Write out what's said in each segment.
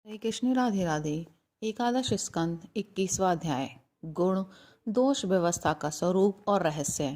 हरे कृष्ण राधे राधे। एकादश स्कंद 21वां अध्याय। गुण दोष व्यवस्था का स्वरूप और रहस्य।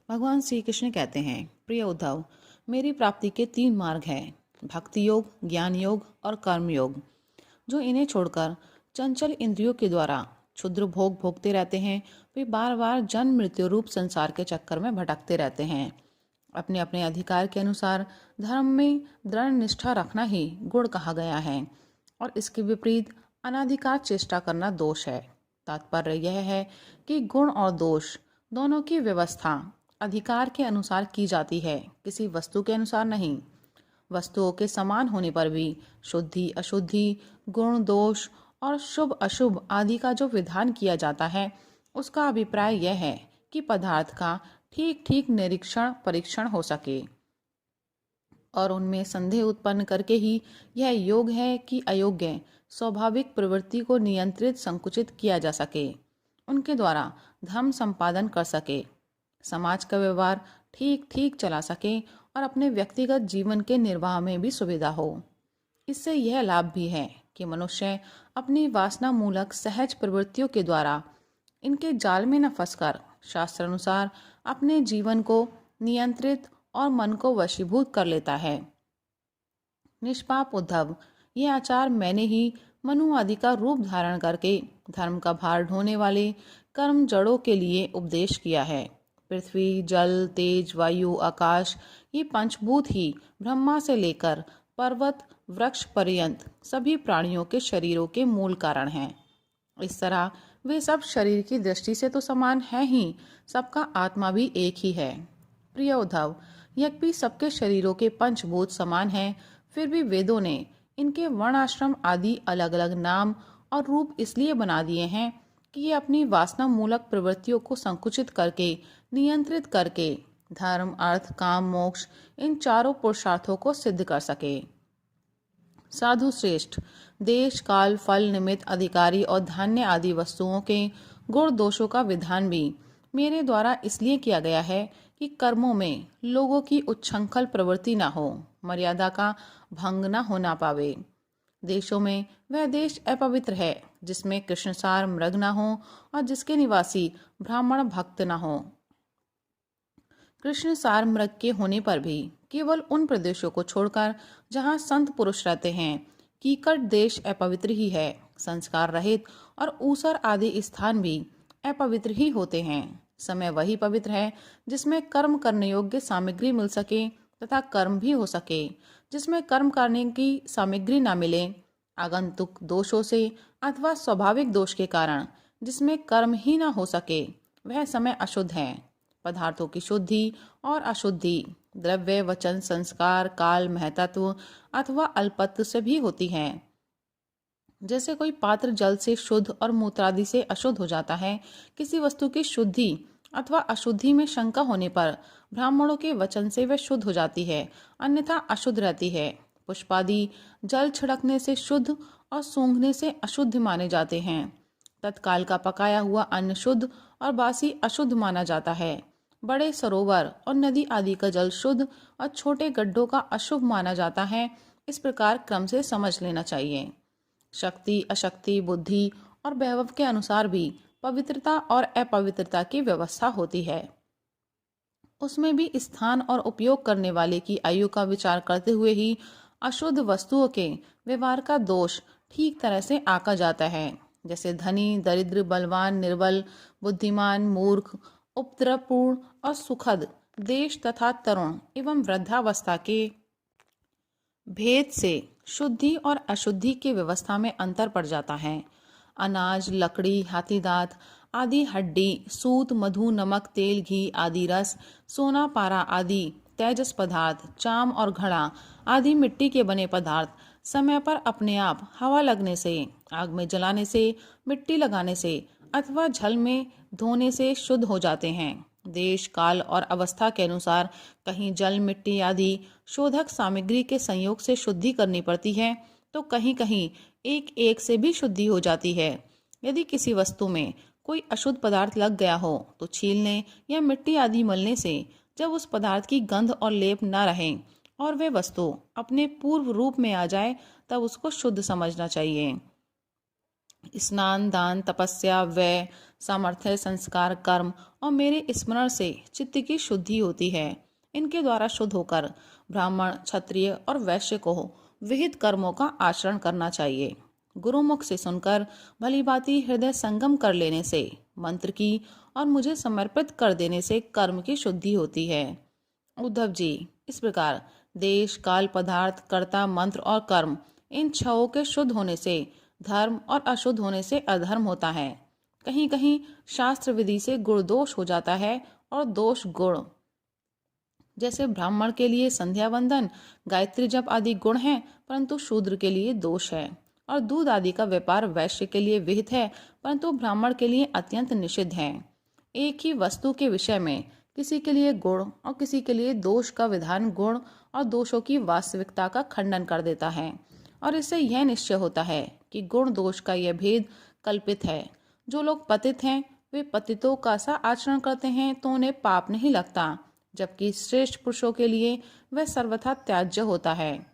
भगवान श्री कृष्ण कहते हैं, प्रिय उद्धव, मेरी प्राप्ति के 3 मार्ग हैं, भक्ति योग, ज्ञान योग और कर्म योग। जो इन्हें छोड़कर चंचल इंद्रियों के द्वारा क्षुद्र भोग भोगते रहते हैं, वे बार बार जन्म मृत्यु रूप संसार के चक्कर में भटकते रहते हैं। अपने अपने अधिकार के अनुसार धर्म में दृढ़ निष्ठा रखना ही गुण कहा गया है और इसके विपरीत अनाधिकार चेष्टा करना दोष है। तात्पर्य यह है कि गुण और दोष दोनों की व्यवस्था अधिकार के अनुसार की जाती है, किसी वस्तु के अनुसार नहीं। वस्तुओं के समान होने पर भी शुद्धि अशुद्धि, गुण दोष और शुभ अशुभ आदि का जो विधान किया जाता है, उसका अभिप्राय यह है कि पदार्थ का ठीक ठीक निरीक्षण परीक्षण हो सके और उनमें संदेह उत्पन्न करके ही यह योग है कि अयोग्य स्वाभाविक प्रवृत्ति को नियंत्रित संकुचित किया जा सके, उनके द्वारा धर्म संपादन कर सके, समाज का व्यवहार ठीक ठीक चला सके और अपने व्यक्तिगत जीवन के निर्वाह में भी सुविधा हो। इससे यह लाभ भी है कि मनुष्य अपनी वासना मूलक सहज प्रवृत्तियों के द्वारा इनके जाल में न फंसकर शास्त्र अनुसार अपने जीवन को नियंत्रित और मन को वशीभूत कर लेता है। निष्पाप उद्धव, यह आचार मैंने ही मनु आदि का रूप धारण करके धर्म का भार ढोने वाले कर्म जड़ों के लिए उपदेश किया है। पृथ्वी, जल, तेज, वायु, आकाश, ये पंचभूत ही ब्रह्मा से लेकर पर्वत वृक्ष पर्यंत सभी प्राणियों के शरीरों के मूल कारण हैं। इस तरह वे सब शरीर की दृष्टि से तो समान है ही, सबका आत्मा भी एक ही है। प्रिय उद्धव, यद्यपि सबके शरीरों के पंचभूत समान हैं, फिर भी वेदों ने इनके वर्णाश्रम आदि अलग अलग नाम और रूप इसलिए बना दिए हैं कि ये अपनी वासना मूलक प्रवृत्तियों को संकुचित करके नियंत्रित करके धर्म अर्थ काम मोक्ष इन चारों पुरुषार्थों को सिद्ध कर सके। साधु श्रेष्ठ, देश काल फल निमित्त अधिकारी और धान्य आदि वस्तुओं के गुण दोषों का विधान भी मेरे द्वारा इसलिए किया गया है कि कर्मों में लोगों की उच्छृंखल प्रवृत्ति न हो, मर्यादा का भंग न होना पावे। देशों में वह देश अपवित्र है जिसमें कृष्णसार मृग न हो और जिसके निवासी ब्राह्मण भक्त न हो। कृष्णसार मृग के होने पर भी केवल उन प्रदेशों को छोड़कर जहाँ संत पुरुष रहते हैं, कीकट देश अपवित्र ही है। संस्कार रहित और ऊसर आदि स्थान भी अपवित्र ही होते हैं। समय वही पवित्र है जिसमें कर्म करने योग्य सामग्री मिल सके तथा कर्म भी हो सके। जिसमें कर्म करने की सामग्री न मिले, आगंतुक दोषों से अथवा स्वाभाविक दोष के कारण जिसमें कर्म ही न हो सके, वह समय अशुद्ध है। पदार्थों की शुद्धि और अशुद्धि द्रव्य वचन संस्कार काल महतत्व अथवा अल्पत्व से भी होती है। जैसे कोई पात्र जल से शुद्ध और मूत्रादि से अशुद्ध हो जाता है, किसी वस्तु की शुद्धि अथवा अशुद्धि में शंका होने पर ब्राह्मणों के वचन से वह शुद्ध हो जाती है, अन्यथा अशुद्ध रहती है। पुष्पादि जल छिड़कने से शुद्ध और सूंघने से अशुद्ध माने जाते हैं। तत्काल का पकाया हुआ अन्न शुद्ध और बासी अशुद्ध माना जाता है। बड़े सरोवर और नदी आदि का जल शुद्ध और छोटे गड्ढों का अशुभ माना जाता है। इस प्रकार क्रम से समझ लेना चाहिए। शक्ति अशक्ति बुद्धि और वैभव के अनुसार भी पवित्रता और अपवित्रता की व्यवस्था होती है। उसमें भी स्थान और उपयोग करने वाले की आयु का विचार करते हुए ही अशुद्ध वस्तुओं के व्यवहार का दोष ठीक तरह से आंका जाता है। जैसे धनी दरिद्र बलवान निर्बल बुद्धिमान मूर्ख उपद्रवपूर्ण और सुखद देश तथा तरुण एवं वृद्धावस्था के भेद से शुद्धि और अशुद्धि की व्यवस्था में अंतर पड़ जाता है। अनाज लकड़ी हाथी दांत आदि हड्डी सूत मधु नमक तेल घी आदि रस सोना पारा आदि तेजस पदार्थ चाम और घड़ा आदि मिट्टी के बने पदार्थ समय पर अपने आप हवा लगने से आग में जलाने से मिट्टी लगाने से अथवा जल में धोने से शुद्ध हो जाते हैं। देश काल और अवस्था के अनुसार कहीं जल मिट्टी आदि शोधक सामग्री के संयोग से शुद्धि करनी पड़ती है, तो कहीं कहीं एक एक से भी शुद्धि हो जाती है। यदि किसी वस्तु में कोई अशुद्ध पदार्थ लग गया हो तो छीलने या मिट्टी आदि मलने से जब उस पदार्थ की गंध और लेप न रहे और वे वस्तु अपने पूर्व रूप में आ जाए तब उसको शुद्ध समझना चाहिए। स्नान, दान, तपस्या, व्यय, सामर्थ्य, संस्कार, कर्म और मेरे स्मरण से चित्त की शुद्धि होती है। इनके द्वारा शुद्ध होकर ब्राह्मण, क्षत्रिय और वैश्य को विहित कर्मों का आचरण करना चाहिए। गुरुमुख से सुनकर भली भांति हृदय संगम कर लेने से, मंत्र की और मुझे समर्पित कर देने से कर्म की शुद्धि होती है। उद्धव जी, इस प्रकार देश, काल, पदार्थ, कर्ता, मंत्र और कर्म, इन छहों के शुद्ध होने से धर्म और अशुद्ध होने से अधर्म होता है। कहीं कहीं शास्त्र विधि से गुण दोष हो जाता है और दोष गुण। जैसे ब्राह्मण के लिए संध्या वंदन, गायत्री जप आदि गुण हैं, परंतु शूद्र के लिए दोष है। और दूध आदि का व्यापार वैश्य के लिए विहित है, परंतु ब्राह्मण के लिए अत्यंत निषिद्ध है। एक ही वस्तु के विषय में किसी के लिए गुण और किसी के लिए दोष का विधान गुण और दोषों की वास्तविकता का खंडन कर देता है, और इससे यह निश्चय होता है कि गुण दोष का यह भेद कल्पित है। जो लोग पतित हैं वे पतितों का सा आचरण करते हैं तो उन्हें पाप नहीं लगता, जबकि श्रेष्ठ पुरुषों के लिए वह सर्वथा त्याज्य होता है।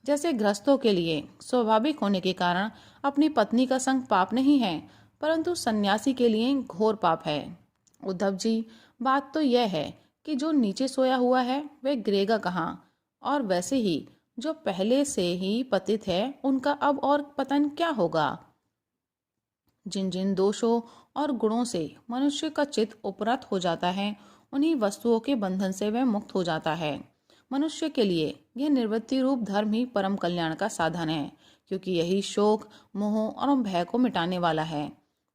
जैसे गृहस्थों के लिए स्वाभाविक होने के कारण अपनी पत्नी का संग पाप नहीं है, परंतु सन्यासी के लिए घोर पाप है। उद्धव जी, बात तो यह है कि जो नीचे सोया हुआ है वह गिरेगा कहाँ, और वैसे ही जो पहले से ही पतित है उनका अब और पतन क्या होगा। जिन जिन दोषों और गुणों से मनुष्य का चित्त उपरत हो जाता है, उन्हीं वस्तुओं के बंधन से वह मुक्त हो जाता है। मनुष्य के लिए यह निवृत्ति रूप धर्म ही परम कल्याण का साधन है, क्योंकि यही शोक, मोह और भय को मिटाने वाला है।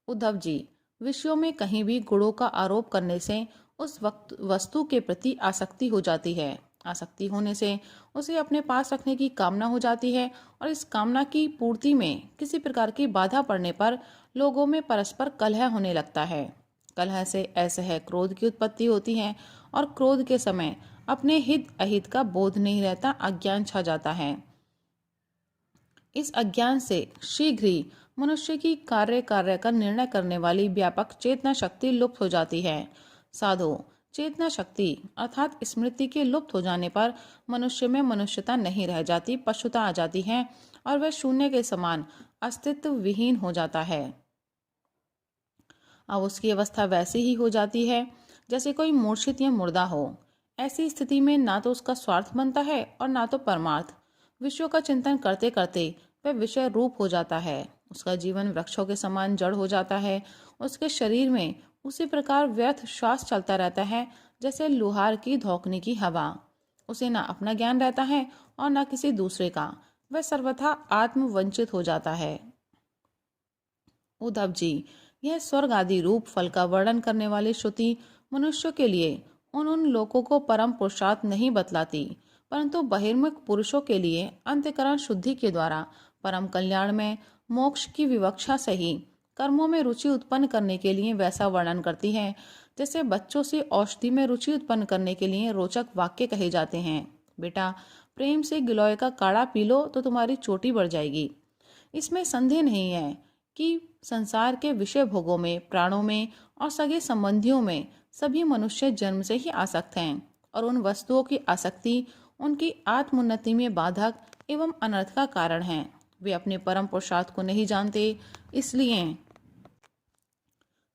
उद्धव जी, विषयों में कहीं भी गुणों का आरोप करने से उस वस्तु के प्रति आसक्ति हो जाती है। आसक्ति होने से उसे अपने पास रखने की कामना हो जाती है, और इस कामना की पूर्ति में किसी प्रकार की बाधा पड़ने पर लोगों में परस्पर कलह होने लगता है। कलह से असह्य क्रोध की उत्पत्ति होती है, और क्रोध के समय अपने हित अहित का बोध नहीं रहता, अज्ञान छा जाता है। इस अज्ञान से शीघ्र ही मनुष्य की कार्य का निर्णय करने वाली व्यापक चेतना शक्ति लुप्त हो जाती है। साधु, चेतना शक्ति अर्थात स्मृति के लुप्त हो जाने पर मनुष्य में मनुष्यता नहीं रह जाती, पशुता आ जाती है, और वह शून्य के समान अस्तित्व विहीन हो जाता है। अब उसकी अवस्था वैसी ही हो जाती है जैसे कोई मूर्छित या मुर्दा हो। ऐसी स्थिति में ना तो उसका स्वार्थ बनता है और ना तो परमार्थ। विषयों का चिंतन करते करते वह विषय रूप हो जाता है। उसका जीवन वृक्षों के समान जड़ हो जाता है। उसके शरीर में उसी प्रकार व्यर्थ श्वास चलता रहता है जैसे लुहार की धौकने की हवा। उसे ना अपना ज्ञान रहता है और ना किसी दूसरे का। वह सर्वथा आत्मवंचित हो जाता है। उद्धव जी, यह स्वर्ग आदि रूप फल का वर्णन करने वाली श्रुति मनुष्य के लिए उन लोगों को परम पुरुषार्थ नहीं बतलाती, परंतु बहिर्मुख पुरुषों के लिए अंतःकरण शुद्धि के द्वारा परम कल्याण में मोक्ष की विवक्षा से ही कर्मों में रुचि उत्पन्न करने के लिए वैसा वर्णन करती है जैसे बच्चों से औषधि में रुचि उत्पन्न करने के लिए रोचक वाक्य कहे जाते हैं। बेटा, प्रेम से गिलोय का काढ़ा पी लो तो तुम्हारी चोटी बढ़ जाएगी। इसमें संदेह नहीं है कि संसार के विषय भोगों में, प्राणों में और सगे संबंधियों में सभी मनुष्य जन्म से ही आसक्त हैं, और उन वस्तुओं की आसक्ति उनकी आत्मोन्नति में बाधक एवं अनर्थ का कारण है। वे अपने परम पुरुषार्थ को नहीं जानते, इसलिए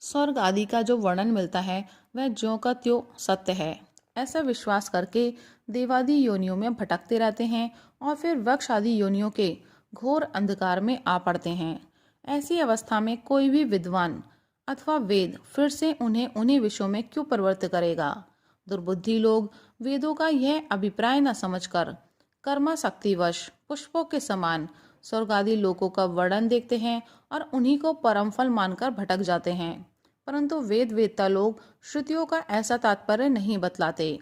स्वर्ग आदि का जो वर्णन मिलता है वह ज्यों का त्यों सत्य है, ऐसा विश्वास करके देवादि योनियों में भटकते रहते हैं और फिर वृक्ष आदि योनियों के घोर अंधकार में आ पड़ते हैं। ऐसी अवस्था में कोई भी विद्वान अथवा वेद फिर से उन्हें उन्हीं विषयों में क्यों प्रवृत्त करेगा। दुर्बुद्धि लोग वेदों का यह अभिप्राय न समझकर कर्माशक्तिवश पुष्पों के समान स्वर्ग आदि लोकों का वर्णन देखते हैं और उन्हीं को परम फल मानकर भटक जाते हैं। परंतु वेद वेदता लोग श्रुतियों का ऐसा तात्पर्य नहीं बतलाते।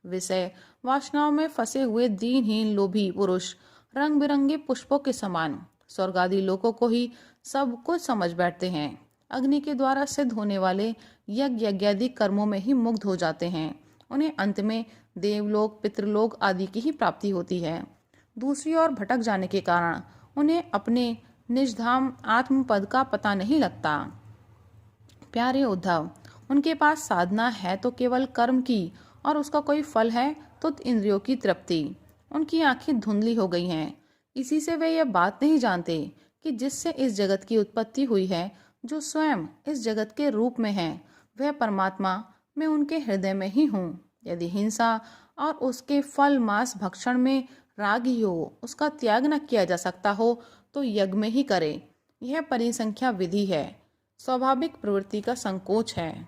विषय वासनाओं में फंसे हुए दीनहीन लोभी पुरुष रंग बिरंगे पुष्पों के समान स्वर्ग आदि लोकों को ही सब कुछ समझ बैठते हैं। अग्नि के द्वारा सिद्ध होने वाले यज्ञ यज्ञादि कर्मों में ही मुग्ध हो जाते हैं। उन्हें अंत में देवलोक पितृलोक आदि की ही प्राप्ति होती है। दूसरी ओर भटक जाने के कारण उन्हें अपने निजधाम आत्म पद का पता नहीं लगता। प्यारे उद्धव, उनके पास साधना है तो केवल कर्म की, और उसका कोई फल है तो इंद्रियों की तृप्ति। उनकी आंखें धुंधली हो गई हैं। इसी से वे यह बात नहीं जानते कि जिससे इस जगत की उत्पत्ति हुई है, जो स्वयं इस जगत के रूप में है, वह परमात्मा मैं उनके हृदय में ही हूँ। यदि हिंसा और उसके फल मांस भक्षण में राग ही हो, उसका त्याग न किया जा सकता हो, तो यज्ञ में ही करे। यह परिसंख्या विधि है, स्वाभाविक प्रवृत्ति का संकोच है।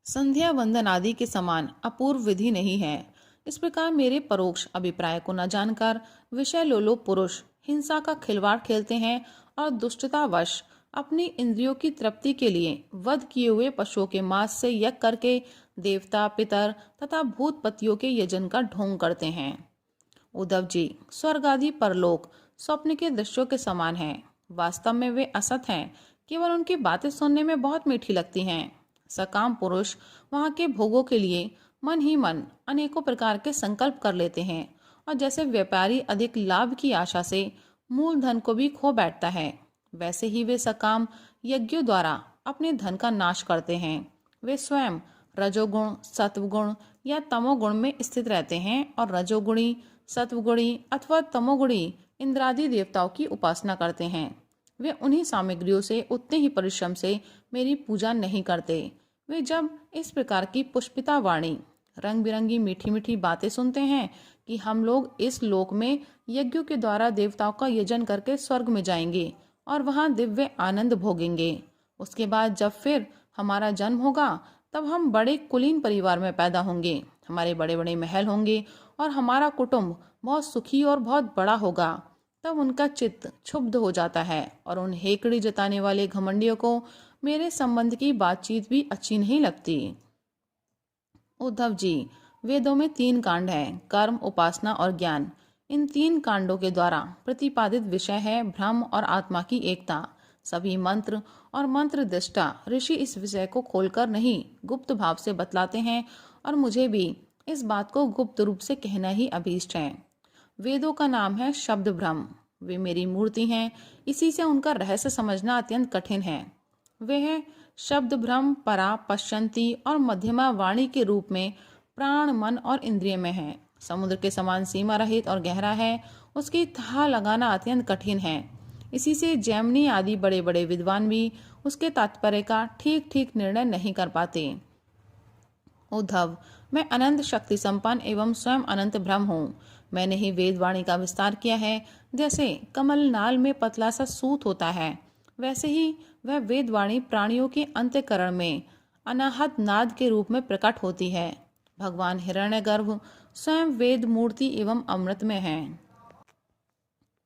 संध्या वंदन आदि के समान अपूर्व विधि नहीं है। इस प्रकार मेरे परोक्ष अभिप्राय को न जानकर विषय लोलोप पुरुष हिंसा का खिलवाड़ खेलते हैं और दुष्टतावश अपनी इंद्रियों की तृप्ति के लिए वध किए हुए पशुओं के मांस से यज्ञ करके देवता, पितर तथा भूतपतियों के यजन का ढोंग करते हैं। उद्धव जी, स्वर्ग आदि परलोक स्वप्न के दृश्यों के समान हैं। वास्तव में वे असत हैं, केवल उनकी बातें सुनने में बहुत मीठी लगती हैं। सकाम पुरुष वहां के भोगों के लिए मन ही मन अनेकों प्रकार के संकल्प कर लेते हैं, और जैसे व्यापारी अधिक लाभ की आशा से मूल धन को भी खो बैठता है, वैसे ही वे सकाम यज्ञों द्वारा अपने धन का नाश करते हैं। वे स्वयं रजोगुण, सत्वगुण या तमोगुण में स्थित रहते हैं और रजोगुणी, सत्वगुणी अथवा तमोगुणी इंद्रादि देवताओं की उपासना करते हैं। वे उन्हीं सामग्रियों से उतने ही परिश्रम से मेरी पूजा नहीं करते। वे जब इस प्रकार की पुष्पिता वाणी, रंग बिरंगी मीठी मीठी बातें सुनते हैं कि हम लोग इस लोक में यज्ञों के द्वारा देवताओं का यजन करके स्वर्ग में जाएंगे और वहां दिव्य आनंद भोगेंगे, उसके बाद जब फिर हमारा जन्म होगा तब हम बड़े कुलीन परिवार में पैदा होंगे, हमारे बड़े बड़े महल होंगे और हमारा कुटुंब बहुत सुखी और बहुत बड़ा होगा, तब उनका चित्त क्षुब्ध हो जाता है और उन हेकड़ी जताने वाले घमंडियों को मेरे संबंध की बातचीत भी अच्छी नहीं लगती। उद्धव जी, वेदों में 3 कांड हैं, कर्म, उपासना और ज्ञान। इन 3 कांडों के द्वारा प्रतिपादित विषय है ब्रह्म और आत्मा की एकता। सभी मंत्र और मंत्र दृष्टा ऋषि इस विषय को खोलकर नहीं गुप्त भाव से बतलाते हैं, और मुझे भी इस बात को गुप्त रूप से कहना ही अभीष्ट है। वेदों का नाम है शब्द ब्रह्म। वे मेरी मूर्ति हैं, इसी से उनका रहस्य समझना अत्यंत कठिन है। वे है शब्द ब्रह्म परा, पश्यंती और मध्यमा वाणी के रूप में प्राण, मन और इंद्रिय में है। समुद्र के समान सीमा रहित और गहरा है, उसकी था लगाना अत्यंत कठिन है। इसी से जैमिनी आदि बड़े बड़े विद्वान भी उसके तात्पर्य का ठीक ठीक निर्णय नहीं कर पाते। उद्धव, मैं अनंत शक्ति संपन्न एवं स्वयं अनंत ब्रह्म हूँ। मैंने ही वेदवाणी का विस्तार किया है। जैसे कमल नाल में पतला सा सूत होता है, वैसे ही वह वेदवाणी प्राणियों के अंतःकरण में अनाहत नाद के रूप में प्रकट होती है। भगवान हिरण्यगर्भ स्वयं वेद मूर्ति एवं अमृत में हैं।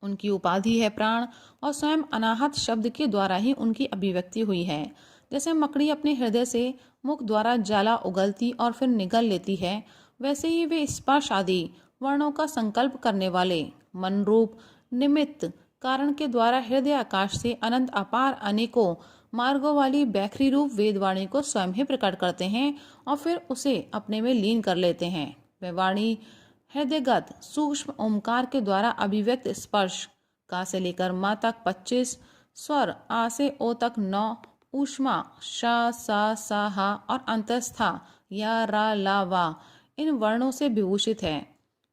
उनकी उपाधि है प्राण, और स्वयं अनाहत शब्द के द्वारा ही उनकी अभिव्यक्ति हुई है। जैसे मकड़ी अपने हृदय से मुख द्वारा ज्वाला उगलती और फिर निगल लेती है, वैसे ही वे स्पर्श आदि वर्णों का संकल्प करने वाले मन रूप निमित्त कारण के द्वारा हृदय आकाश से अनंत अपार अनेकों मार्गों वाली बैखरी रूप वेदवाणी को स्वयं ही प्रकट करते हैं और फिर उसे अपने में लीन कर लेते हैं। वह वाणी हृदयगत सूक्ष्म ओंकार के द्वारा अभिव्यक्त स्पर्श का से लेकर मा तक 25 स्वर, आ से ओ तक 9, ऊष्मा श स स ह और अंतस्था या रा ला वा इन वर्णों से विभूषित है।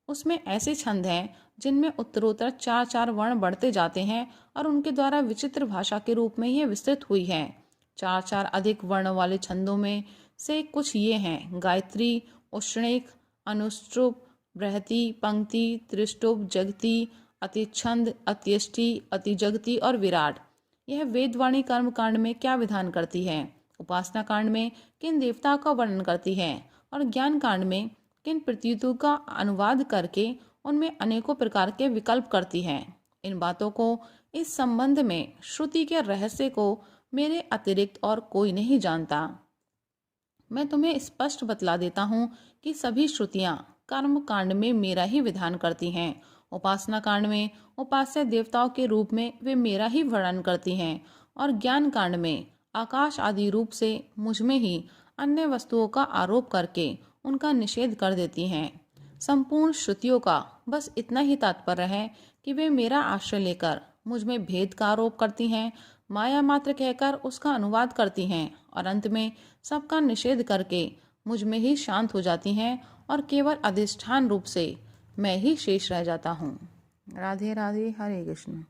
उसमें ऐसे छंद हैं जिनमें उत्तरोत्तर 4-4 वर्ण बढ़ते जाते हैं और उनके द्वारा विचित्र भाषा के रूप में यह विस्तृत हुई है। 4-4 अधिक वर्ण वाले छंदों में से कुछ ये हैं: गायत्री, उष्णेक, अनुष्टुप, बृहति, पंक्ति, त्रिष्टुप, जगती, अतिछंद, अत्यष्टि, अतिजगती और विराट। यह वेदवाणी कर्म कांड में क्या विधान करती है, उपासना कांड में किन देवताओं का वर्णन करती है और ज्ञान कांड में किन प्रतीतों का अनुवाद करके उनमें अनेकों प्रकार के विकल्प करती है। इन बातों को, इस संबंध में श्रुति के रहस्य को मेरे अतिरिक्त और कोई नहीं जानता। मैं तुम्हें स्पष्ट बतला देता हूँ कि सभी श्रुतियाँ कर्म कांड में मेरा ही विधान करती हैं। उपासना कांड में उपास्य देवताओं के रूप में वे मेरा ही वर्णन करती हैं और ज्ञान कांड में आकाश आदि रूप से मुझ में ही अन्य वस्तुओं का आरोप करके उनका निषेध कर देती हैं। संपूर्ण श्रुतियों का बस इतना ही तात्पर्य है कि वे मेरा आश्रय लेकर मुझ में भेद का आरोप करती हैं, माया मात्र कहकर उसका अनुवाद करती हैं और अंत में सबका निषेध करके मुझ में ही शांत हो जाती हैं और केवल अधिष्ठान रूप से मैं ही शेष रह जाता हूँ। राधे राधे, हरे कृष्ण।